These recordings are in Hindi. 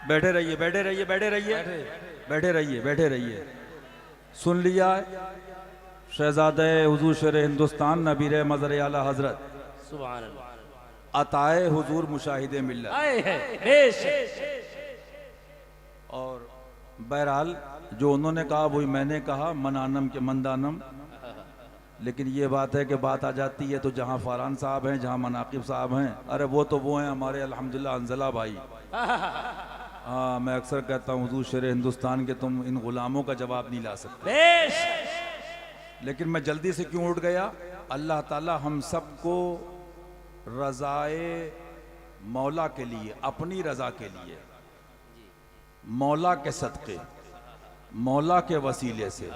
बैठे रहिए, बैठे रहिए, बैठे रहिए, बैठे रहिए, बैठे रहिए। सुन लिया शहजादे हुजूर शेर हिंदुस्तान नबीर मज़र आला हजरत सुभान अल्लाह। अताए हुजूर मुशाहिदे मिल्लत। आए है बेशक। और बहरहाल जो उन्होंने कहा वही मैंने कहा, मनानम के मंदानम। लेकिन ये बात है कि बात आ जाती है तो जहाँ फरहान साहब हैं, जहाँ मनाकिब साहब हैं, अरे वो तो वो हैं हमारे अल्हम्दुलिल्लाह अंजला भाई। हाँ, मैं अक्सर कहता हूँ हुजूर शेर हिंदुस्तान के तुम इन गुलामों का जवाब नहीं ला सकते। बेशक। लेकिन मैं जल्दी से क्यों उठ गया? अल्लाह ताला हम सबको रज़ाए मौला के लिए, अपनी रज़ा के लिए, मौला के सदक़े, मौला के वसीले से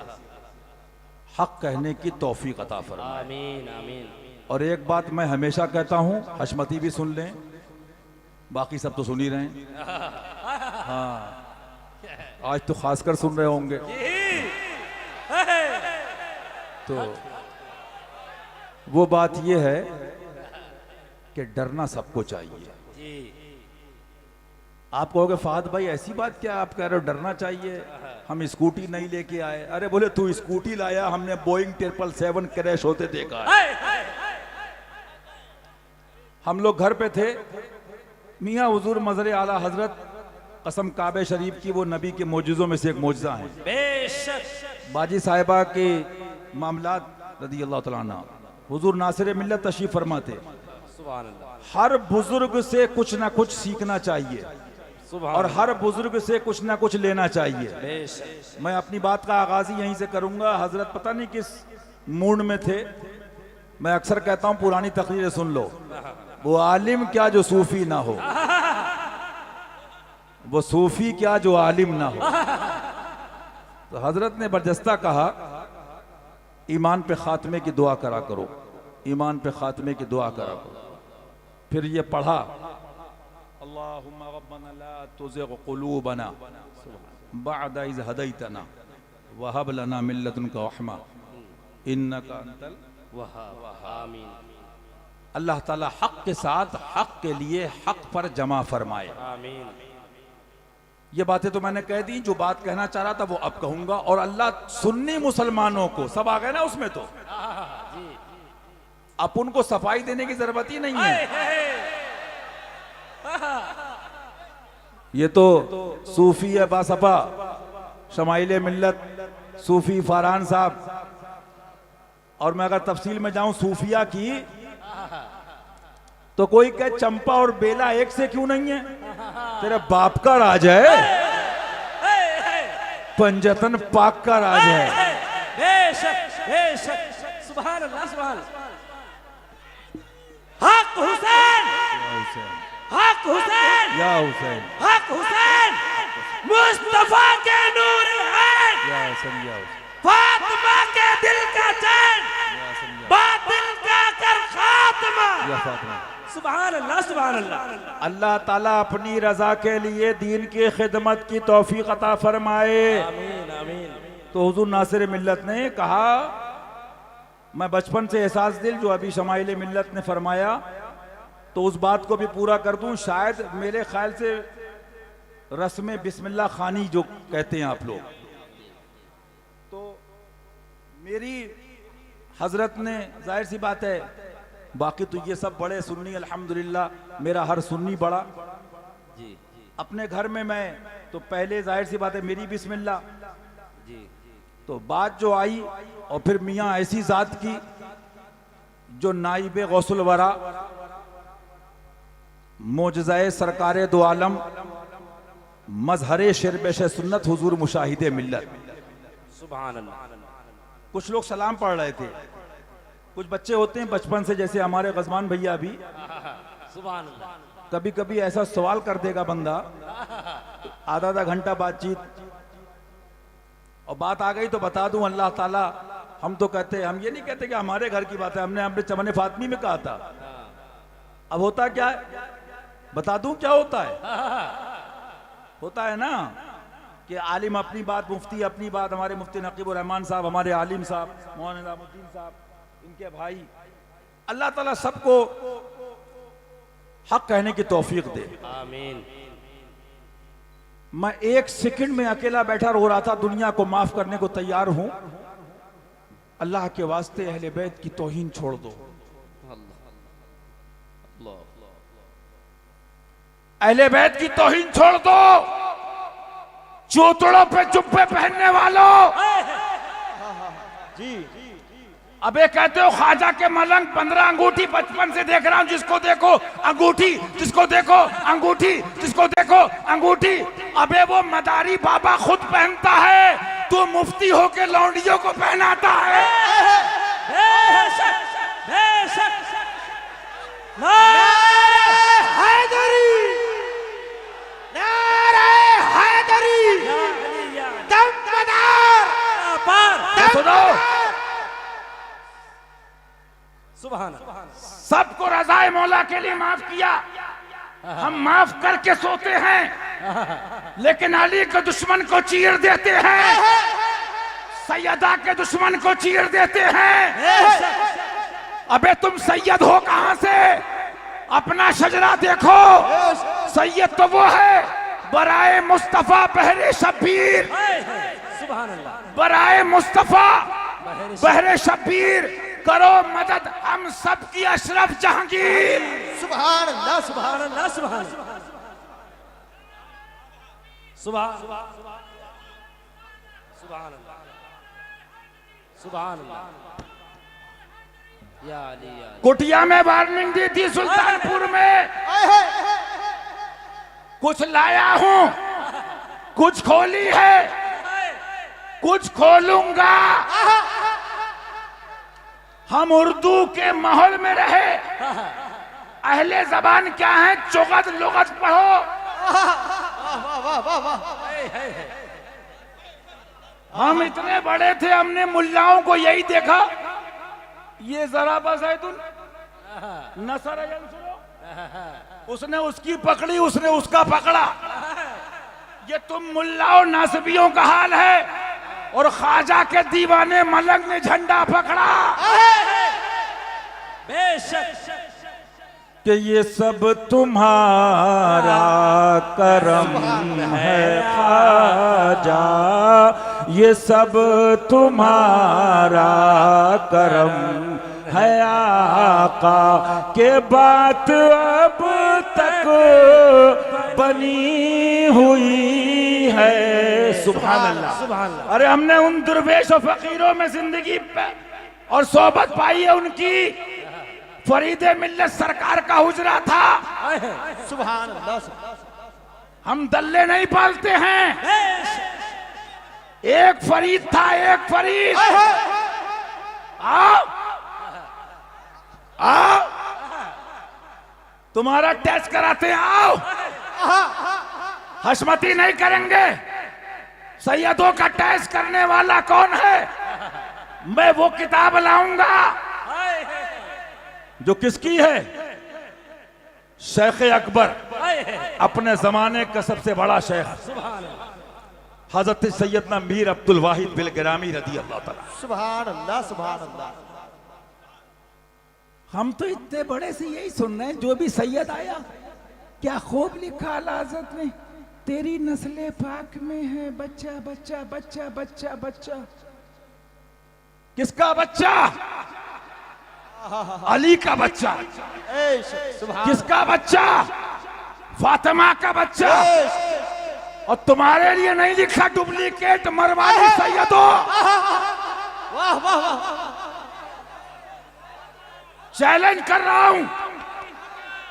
हक कहने की तौफीक अता फरमाए। आमीन आमीन। और एक बात मैं हमेशा कहता हूँ, हशमती भी सुन लें, बाकी सब तो सुन ही रहे हैं। हाँ, आज तो खासकर सुन रहे होंगे। तो वो बात ये है कि डरना सबको चाहिए। जी आप कहोगे फहद भाई ऐसी बात क्या आप कह रहे हो, डरना चाहिए, हम स्कूटी नहीं लेके आए। अरे बोले तू स्कूटी लाया, हमने बोइंग 777 क्रैश होते देखा है। हम लोग घर पे थे, मियाँ हुजूर मज़र आला हजरत कसम काबे शरीफ की, वो नबी के मोजज़ों में से एक मोजज़ा है। बेशक। बाजी साहिबा के मामलात रदी अल्लाह तआला अन्हा, हुजूर नासिर मिल्लत तशरीफ फरमाते। सुभान अल्लाह। हर बुजुर्ग से कुछ ना कुछ सीखना चाहिए सुभान और हर बुजुर्ग से कुछ ना कुछ लेना चाहिए। बेशक। मैं अपनी बात का आगाज ही यहीं से करूंगा। हजरत पता नहीं किस मूड में थे। मैं अक्सर कहता हूं पुरानी तकरीरें सुन लो, वो आलिम क्या जो सूफी ना हो, वो सूफी क्या जो आलिम ना हो। तो हजरत ने बरजस्ता कहा ईमान पे खात्मे की दुआ करा करो, ईमान पे खात्मे की दुआ करा करो। फिर ये पढ़ा अल्लाहुम्मा रब्बना ला तुज़िग़ क़ुलूबना बअद इज़ हदैतना व हब लना मिन लदुनका रहमा इन्नका अंतल वहाब। आमीन अल्लाह ताला हक के साथ हक के लिए हक पर जमा फरमाए। आमीन। ये बातें तो मैंने कह दी, जो बात कहना चाह रहा था वो अब कहूंगा। और अल्लाह सुन्नी मुसलमानों को, सब आ गए ना उसमें, तो अब उनको सफाई देने की जरूरत ही नहीं है। ये तो सूफी है बासपा, शमाइले मिल्लत सूफी फरहान साहब। और मैं अगर तफसील में जाऊं सूफिया की, तो कोई कहे चंपा और बेला एक से क्यों नहीं है? तेरे बाप का राज है, पंजतन पाक का राज है। बेशक बेशक। सुभान अल्लाह सुभान अल्लाह। हक हुसैन, हक हुसैन, या हुसैन, हक हुसैन, मुस्तफा के नूर है, या हुसैन, या हुसैन, फातिमा के दिल का चैन, या हुसैन, बातिल का कर खात्मा। या फातिमा। सुभान अल्लाह सुभान अल्लाह। अल्लाह ताला अपनी रजा के लिए दीन की खिदमत की तौफीक अता फरमाए। आमीन आमीन। तो हुजूर नासिर मिल्लत ने कहा, मैं बचपन से एहसास दिल जो अभी शमाइल मिल्लत ने फरमाया, तो उस बात को भी पूरा कर दूं। शायद मेरे ख्याल से रस्म बिस्मिल्लाह खानी जो कहते हैं आप लोग, तो मेरी हजरत ने, जाहिर सी बात है, बाकी तो ये सब बड़े सुन्नी अल्हम्दुलिल्लाह, मेरा हर सुन्नी बड़ा। जी अपने घर में मैं तो पहले जाहिर सी बात है मेरी बिस्मिल्लाह, जी। तो बात जो आई, और फिर मियाँ ऐसी जात की जो नाइबे गौसुल वरा, मोजज़ाए सरकारे दो आलम, मजहरे शिरबेश सुन्नत हुजूर मुशाहिदे मिल्लत। सुभान अल्लाह। कुछ लोग सलाम पढ़ रहे थे, कुछ बच्चे होते हैं बचपन से, जैसे हमारे गजमान भैया भी, सुभान अल्लाह। कभी कभी ऐसा सवाल कर देगा बंदा, आधा आधा घंटा बातचीत, और बात आ गई तो बता दूं अल्लाह ताला, हम तो कहते हैं, हम ये नहीं कहते कि हमारे घर की बात है, हमने अपने चमन फातमी में कहा था। अब होता क्या है, बता दूं क्या होता है? होता है ना कि आलिम अपनी बात, मुफ्ती अपनी बात, हमारे मुफ्ती नकीबुर रहमान साहब, हमारे आलिम साहब मौलाना निजामुद्दीन साहब, इनके भाई, अल्लाह ताला सबको हक कहने की तौफीक दे। आमीन। मैं एक सेकंड में अकेला बैठा रो रहा था, दुनिया को माफ करने को तैयार हूं। अल्लाह के वास्ते अहले बैत की तौहीन छोड़ दो। अहले बैत की तौहीन छोड़ दो। चूतड़ों पे जुब्बे पहनने वालों, जी अबे कहते हो ख्वाजा के मलंग 15 अंगूठी, बचपन से देख रहा हूं, जिसको देखो अंगूठी, जिसको देखो अंगूठी, जिसको देखो अंगूठी। अबे वो मदारी बाबा खुद पहनता है, तू मुफ्ती होके लौंडियों को पहनाता है। बेशक बेशक नारे हैदरी, नारे हैदरी, दमदार पार। सुनो, सुभान सबको रज़ाए मौला के लिए माफ किया, हम माफ करके सोते हैं, लेकिन अली के दुश्मन को चीर देते हैं, सैयदा के दुश्मन को चीर देते हैं। अबे तुम सैयद हो कहां से? अपना शजरा देखो। सैयद तो वो है बराए मुस्तफा बहरे शब्बीर, सुभान अल्लाह, बराए मुस्तफा बहरे शब्बीर, करो मदद हम सब की अशरफ जहांगीर। सुभान अल्लाह, सुभान अल्लाह, सुभान सुभान सुभान अल्लाह, सुभान अल्लाह। या अली या अली। कुटिया में वार्निंग दी थी, सुल्तानपुर में कुछ लाया हूं, कुछ खोली है, कुछ खोलूंगा। हम उर्दू के माहौल में रहे, अहले जबान क्या है, चुगत लुगत पढ़ो। हम इतने बड़े थे, हमने मुल्लाओं को यही देखा, ये जरा बस है तुम नसर सुनो, उसने उसकी पकड़ी, उसने उसका पकड़ा। ये तुम मुल्लाओं नासबियों का हाल है। और ख्वाजा के दीवाने मलंग ने झंडा पकड़ा। बेशक कि ये सब तुम्हारा करम है ख्वाजा, ये सब तुम्हारा करम है आका, के बात अब तक बनी हुई है। सुभान अल्लाह, सुभान अल्लाह। अरे हमने उन दुर्वेश और फकीरों में जिंदगी और सोबत पाई है उनकी। फरीदे मिल्लत सरकार का हुजरा था। सुभान अल्लाह, हम दल्ले नहीं पालते हैं। एक फरीद था, एक फरीद। आओ आओ, तुम्हारा टेस्ट कराते हैं, आओ। हशमती नहीं करेंगे। सैयदों का टेस्ट करने वाला कौन है? मैं वो किताब लाऊंगा जो किसकी है? शेख अकबर, अपने जमाने का सबसे बड़ा शेख, हजरत सैयदना मीर अब्दुल वाहिद बिल गिरामी रदी अल्लाह ताला। सुभान अल्लाह, सुभान अल्लाह। हम तो इतने बड़े से यही सुन रहे हैं, जो भी सैयद आया क्या खूब लिखा अला हज़रत ने, तेरी नस्ले पाक में है बच्चा बच्चा बच्चा बच्चा बच्चा। किसका बच्चा? अली का बच्चा। किसका बच्चा? फातिमा का बच्चा। और तुम्हारे लिए नहीं लिखा डुप्लीकेट मरवानी सैयदों। वाह वाह वाह, चैलेंज कर रहा हूं,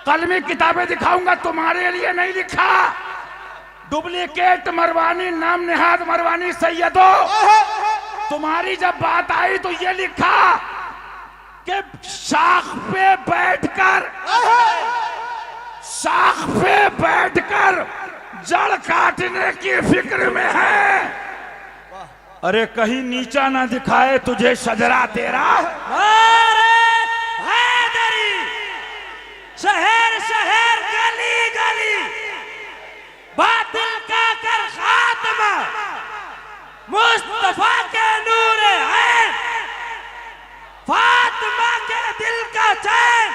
कलमी किताबें दिखाऊंगा, तुम्हारे लिए नहीं लिखा डुप्लीकेट मरवानी, नाम निहाद मरवानी सैयदों। तुम्हारी जब बात आई तो ये लिखा कि शाख पे बैठकर जड़ काटने की फिक्र में है। अरे कहीं नीचा ना दिखाए तुझे शजरा तेरा। शहर शहर गली गली बातिल का कर खात्मा, मुस्तफा के नूर है, फातिमा के दिल का चैन